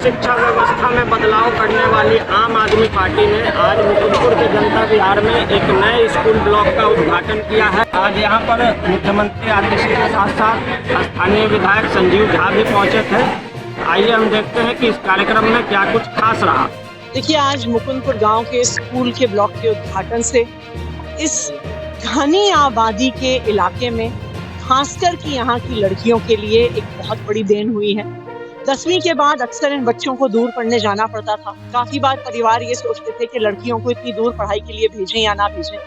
शिक्षा व्यवस्था में बदलाव करने वाली आम आदमी पार्टी ने आज मुकुंदपुर के जनता विहार में एक नए स्कूल ब्लॉक का उद्घाटन किया है। आज यहाँ पर मुख्यमंत्री आतिशी के साथ साथ स्थानीय विधायक संजीव झा भी पहुँचे थे। आइए हम देखते हैं कि इस कार्यक्रम में क्या कुछ खास रहा। देखिए, आज मुकुंदपुर गांव के स्कूल के ब्लॉक के उद्घाटन से इस घनी आबादी के इलाके में खासकर कि यहाँ की लड़कियों के लिए एक बहुत बड़ी देन हुई है। 10वीं के बाद अक्सर इन बच्चों को दूर पढ़ने जाना पड़ता था। काफी बार परिवार ये सोचते थे कि लड़कियों को इतनी दूर पढ़ाई के लिए भेजें या ना भेजें,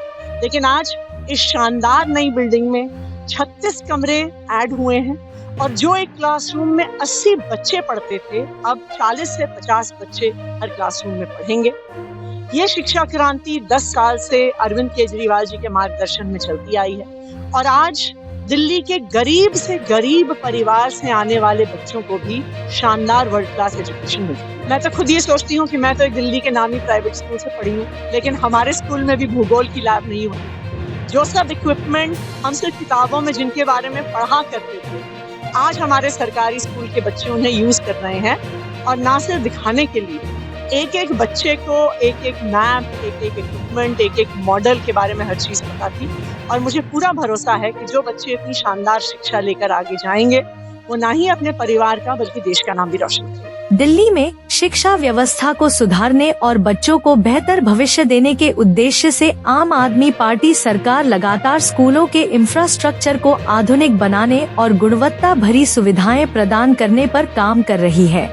लेकिन आज इस शानदार नई बिल्डिंग में 36 कमरे ऐड हुए हैं और जो एक क्लासरूम में 80 बच्चे पढ़ते थे, अब 40 से 50 बच्चे हर क्लासरूम में पढ़ेंगे। ये शिक्षा क्रांति 10 साल से अरविंद केजरीवाल जी के मार्गदर्शन में चलती आई है और आज दिल्ली के गरीब से गरीब परिवार से आने वाले बच्चों को भी शानदार वर्ल्ड क्लास एजुकेशन मिलती है। मैं तो खुद ये सोचती हूँ कि मैं तो एक दिल्ली के नामी प्राइवेट स्कूल से पढ़ी हूँ, लेकिन हमारे स्कूल में भी भूगोल की लैब नहीं होती। जो सब इक्विपमेंट हम सिर्फ किताबों में जिनके बारे में पढ़ा करते थे, आज हमारे सरकारी स्कूल के बच्चे उन्हें यूज कर रहे हैं और ना सिर्फ दिखाने के लिए, एक एक बच्चे को एक एक मैप, एक एक इक्विपमेंट, एक एक मॉडल के बारे में हर चीज पता थी और मुझे पूरा भरोसा है कि जो बच्चे इतनी शानदार शिक्षा लेकर आगे जाएंगे, वो ना ही अपने परिवार का बल्कि देश का नाम भी रोशन करेंगे। दिल्ली में शिक्षा व्यवस्था को सुधारने और बच्चों को बेहतर भविष्य देने के उद्देश्य से आम आदमी पार्टी सरकार लगातार स्कूलों के इंफ्रास्ट्रक्चर को आधुनिक बनाने और गुणवत्ता भरी सुविधाएं प्रदान करने पर काम कर रही है।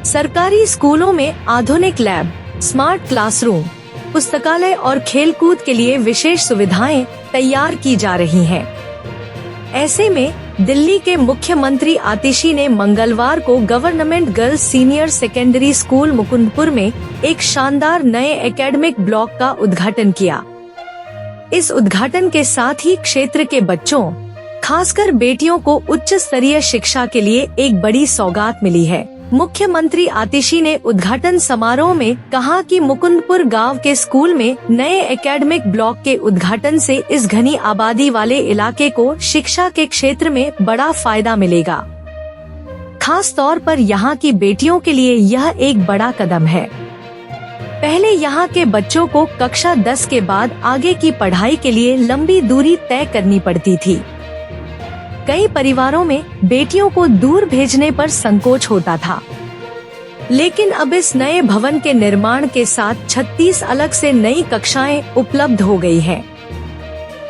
सरकारी स्कूलों में आधुनिक लैब, स्मार्ट क्लासरूम, पुस्तकालय और खेलकूद के लिए विशेष सुविधाएं तैयार की जा रही हैं। ऐसे में दिल्ली के मुख्यमंत्री आतिशी ने मंगलवार को government girls senior secondary school Mukundpur में एक शानदार नए एकेडमिक ब्लॉक का उद्घाटन किया। इस उद्घाटन के साथ ही क्षेत्र के बच्चों, खासकर बेटियों को उच्च स्तरीय शिक्षा के लिए एक बड़ी सौगात मिली है। मुख्यमंत्री आतिशी ने उद्घाटन समारोह में कहा कि मुकुंदपुर गांव के स्कूल में नए एकेडमिक ब्लॉक के उद्घाटन से इस घनी आबादी वाले इलाके को शिक्षा के क्षेत्र में बड़ा फायदा मिलेगा। खास तौर पर यहाँ की बेटियों के लिए यह एक बड़ा कदम है। पहले यहाँ के बच्चों को कक्षा 10 के बाद आगे की पढ़ाई के लिए लंबी दूरी तय करनी पड़ती थी। कई परिवारों में बेटियों को दूर भेजने पर संकोच होता था, लेकिन अब इस नए भवन के निर्माण के साथ 36 अलग से नई कक्षाएं उपलब्ध हो गई हैं।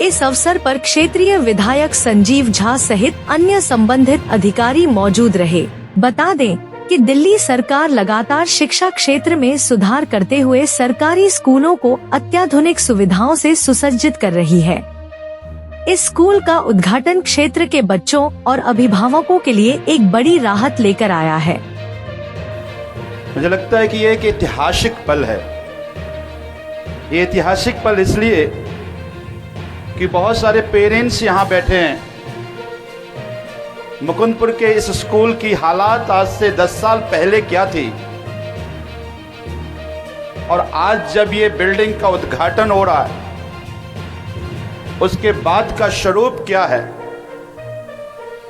इस अवसर पर क्षेत्रीय विधायक संजीव झा सहित अन्य संबंधित अधिकारी मौजूद रहे। बता दें कि दिल्ली सरकार लगातार शिक्षा क्षेत्र में सुधार करते हुए सरकारी स्कूलों को अत्याधुनिक सुविधाओं से सुसज्जित कर रही है। इस स्कूल का उद्घाटन क्षेत्र के बच्चों और अभिभावकों के लिए एक बड़ी राहत लेकर आया है। मुझे लगता है कि ये एक ऐतिहासिक पल है। ये ऐतिहासिक पल इसलिए कि बहुत सारे पेरेंट्स यहाँ बैठे हैं। मुकुंदपुर के इस स्कूल की हालात आज से 10 साल पहले क्या थी और आज जब ये बिल्डिंग का उद्घाटन हो रहा है, उसके बाद का स्वरूप क्या है,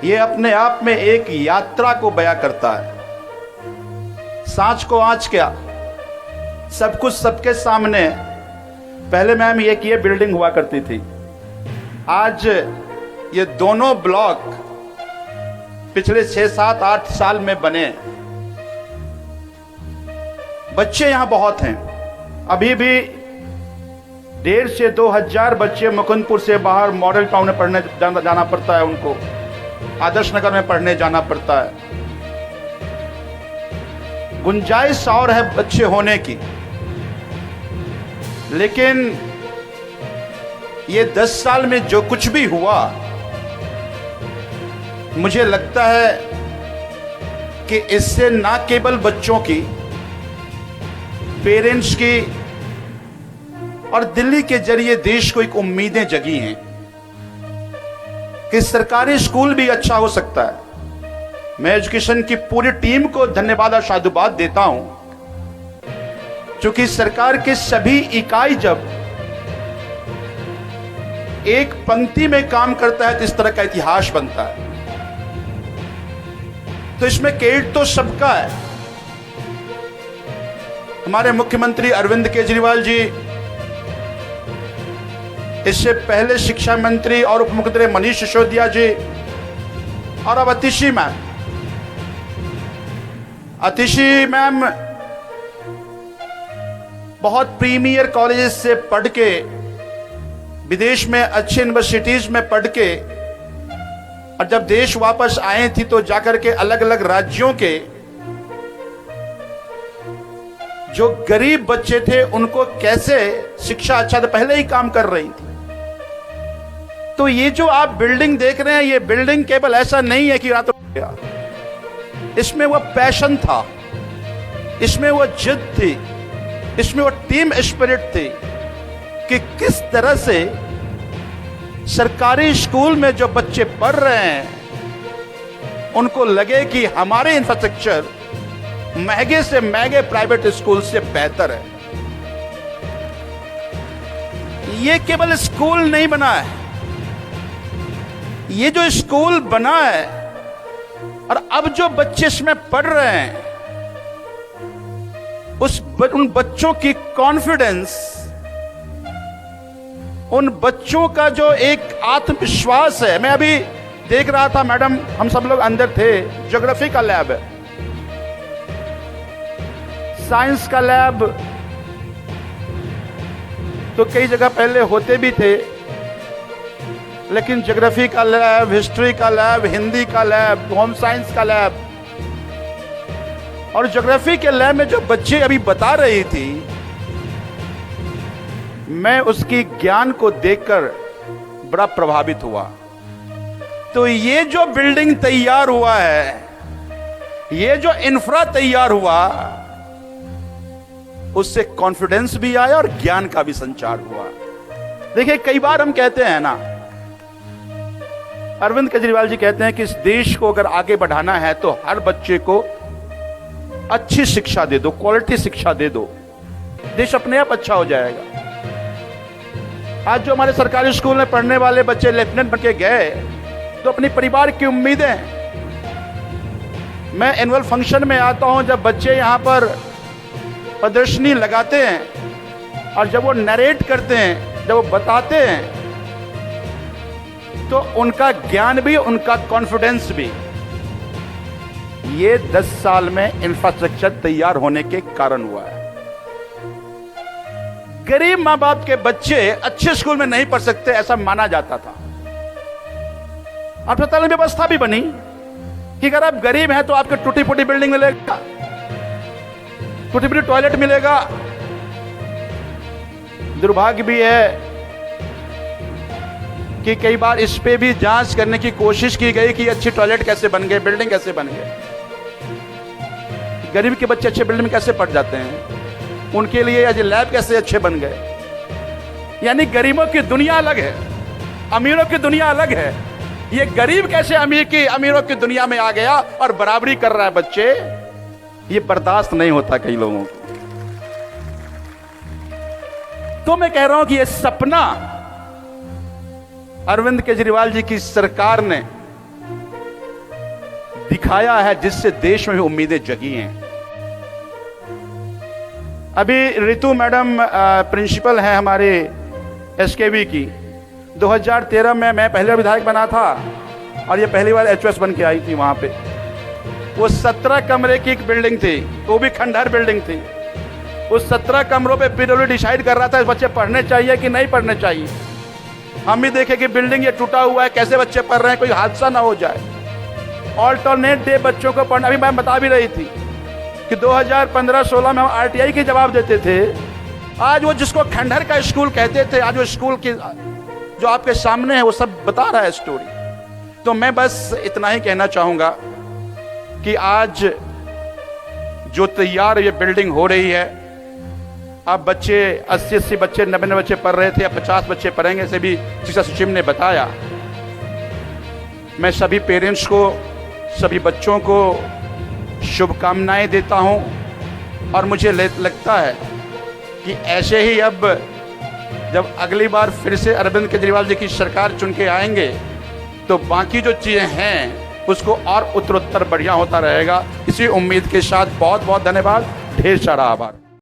ये अपने आप में एक यात्रा को बयां करता है। सांच को आंच क्या, सब कुछ सबके सामने। पहले मैम ये बिल्डिंग हुआ करती थी, आज ये दोनों ब्लॉक पिछले 6, 7, 8 साल में बने। बच्चे यहां बहुत हैं। अभी भी 1,500 से 2,000 बच्चे मुकुंदपुर से बाहर मॉडल टाउन में पढ़ने जाना पड़ता है, उनको आदर्श नगर में पढ़ने जाना पड़ता है। गुंजाइश और है बच्चे होने की, लेकिन ये 10 साल में जो कुछ भी हुआ, मुझे लगता है कि इससे ना केवल बच्चों की, पेरेंट्स की और दिल्ली के जरिए देश को एक उम्मीदें जगी हैं कि सरकारी स्कूल भी अच्छा हो सकता है। मैं एजुकेशन की पूरी टीम को धन्यवाद और साधुवाद देता हूं, क्योंकि सरकार के सभी इकाई जब एक पंक्ति में काम करता है तो इस तरह का इतिहास बनता है। तो इसमें क्रेडिट तो सबका है, हमारे मुख्यमंत्री अरविंद केजरीवाल जी, इससे पहले शिक्षा मंत्री और उप मुख्यमंत्री मनीष सिसोदिया जी, और अब अतिशी मैम। अतिशी मैम बहुत प्रीमियर कॉलेजेस से पढ़ के, विदेश में अच्छे यूनिवर्सिटीज में पढ़ के, और जब देश वापस आए थी तो जाकर के अलग अलग राज्यों के जो गरीब बच्चे थे उनको कैसे शिक्षा अच्छा था, पहले ही काम कर रही थी। तो ये जो आप बिल्डिंग देख रहे हैं, ये बिल्डिंग केवल ऐसा नहीं है कि रातों गया, इसमें वो पैशन था, इसमें वो जिद थी, इसमें वो टीम स्पिरिट थी कि किस तरह से सरकारी स्कूल में जो बच्चे पढ़ रहे हैं उनको लगे कि हमारे इंफ्रास्ट्रक्चर महंगे से महंगे प्राइवेट स्कूल से बेहतर है। ये केवल स्कूल नहीं बना है, ये जो स्कूल बना है और अब जो बच्चे इसमें पढ़ रहे हैं, उन बच्चों की कॉन्फिडेंस, उन बच्चों का जो एक आत्मविश्वास है। मैं अभी देख रहा था, मैडम हम सब लोग अंदर थे, ज्योग्राफी का लैब है, साइंस का लैब तो कई जगह पहले होते भी थे, लेकिन ज्योग्राफी का लैब, हिस्ट्री का लैब, हिंदी का लैब, होम साइंस का लैब, और ज्योग्राफी के लैब में जो बच्चे अभी बता रही थी, मैं उसकी ज्ञान को देखकर बड़ा प्रभावित हुआ। तो ये जो बिल्डिंग तैयार हुआ है, ये जो इंफ्रा तैयार हुआ, उससे कॉन्फिडेंस भी आया और ज्ञान का भी संचार हुआ। देखिए, कई बार हम कहते हैं ना, अरविंद केजरीवाल जी कहते हैं कि इस देश को अगर आगे बढ़ाना है तो हर बच्चे को अच्छी शिक्षा दे दो, क्वालिटी शिक्षा दे दो, देश अपने आप अच्छा हो जाएगा। आज जो हमारे सरकारी स्कूल में पढ़ने वाले बच्चे लेफ्टिनेंट बन के गए, तो अपनी परिवार की उम्मीदें, मैं एनुअल फंक्शन में आता हूं, जब बच्चे यहां पर प्रदर्शनी लगाते हैं और जब वो नरेट करते हैं, जब वो बताते हैं, तो उनका ज्ञान भी, उनका कॉन्फिडेंस भी, ये 10 साल में इंफ्रास्ट्रक्चर तैयार होने के कारण हुआ है। गरीब मां बाप के बच्चे अच्छे स्कूल में नहीं पढ़ सकते, ऐसा माना जाता था। अस्पताल में व्यवस्था भी बनी कि अगर आप गरीब हैं तो आपको टूटी फूटी बिल्डिंग मिलेगा, टूटी फूटी टॉयलेट मिलेगा। दुर्भाग्य भी है कि कई बार इस पे भी जांच करने की कोशिश की गई कि अच्छी टॉयलेट कैसे बन गए, बिल्डिंग कैसे बन गए। गरीब के बच्चे अच्छे बिल्डिंग में कैसे पढ़ जाते हैं, उनके लिए आज लैब कैसे अच्छे बन गए। यानी गरीबों की दुनिया अलग है, अमीरों की दुनिया अलग है। ये गरीब कैसे अमीरों की दुनिया में आ गया और बराबरी कर रहा है बच्चे, ये बर्दाश्त नहीं होता कई लोगों को। तो मैं कह रहा हूं कि ये सपना अरविंद केजरीवाल जी की सरकार ने दिखाया है, जिससे देश में भी उम्मीदें जगी हैं। अभी रितु मैडम प्रिंसिपल हैं हमारे एसकेवी की। 2013 में मैं पहले विधायक बना था और ये पहली बार एचओएस बन के आई थी वहां पे। वो 17 कमरे की एक बिल्डिंग थी, वो भी खंडहर बिल्डिंग थी। उस 17 कमरों पे पीडब्ल्यू डिसाइड कर रहा था बच्चे पढ़ने चाहिए कि नहीं पढ़ने चाहिए। हम भी देखे कि बिल्डिंग ये टूटा हुआ है, कैसे बच्चे पढ़ रहे हैं, कोई हादसा ना हो जाए। ऑल्टरनेट डे बच्चों को पढ़ना, अभी मैं बता भी रही थी कि 2015-16 में हम आरटीआई के जवाब देते थे। आज वो जिसको खंडहर का स्कूल कहते थे, आज वो स्कूल की जो आपके सामने है वो सब बता रहा है स्टोरी। तो मैं बस इतना ही कहना चाहूंगा कि आज जो तैयार ये बिल्डिंग हो रही है, अब बच्चे 80 बच्चे 90 बच्चे पढ़ रहे थे, अब 50 बच्चे पढ़ेंगे, से भी शिक्षा सचिव ने बताया। मैं सभी पेरेंट्स को, सभी बच्चों को शुभकामनाएं देता हूं और मुझे लगता है कि ऐसे ही अब जब अगली बार फिर से अरविंद केजरीवाल जी की सरकार चुन के आएंगे तो बाकी जो चीज़ें हैं उसको और उत्तरोत्तर बढ़िया होता रहेगा। इसी उम्मीद के साथ बहुत बहुत धन्यवाद, ढेर सारा आभार।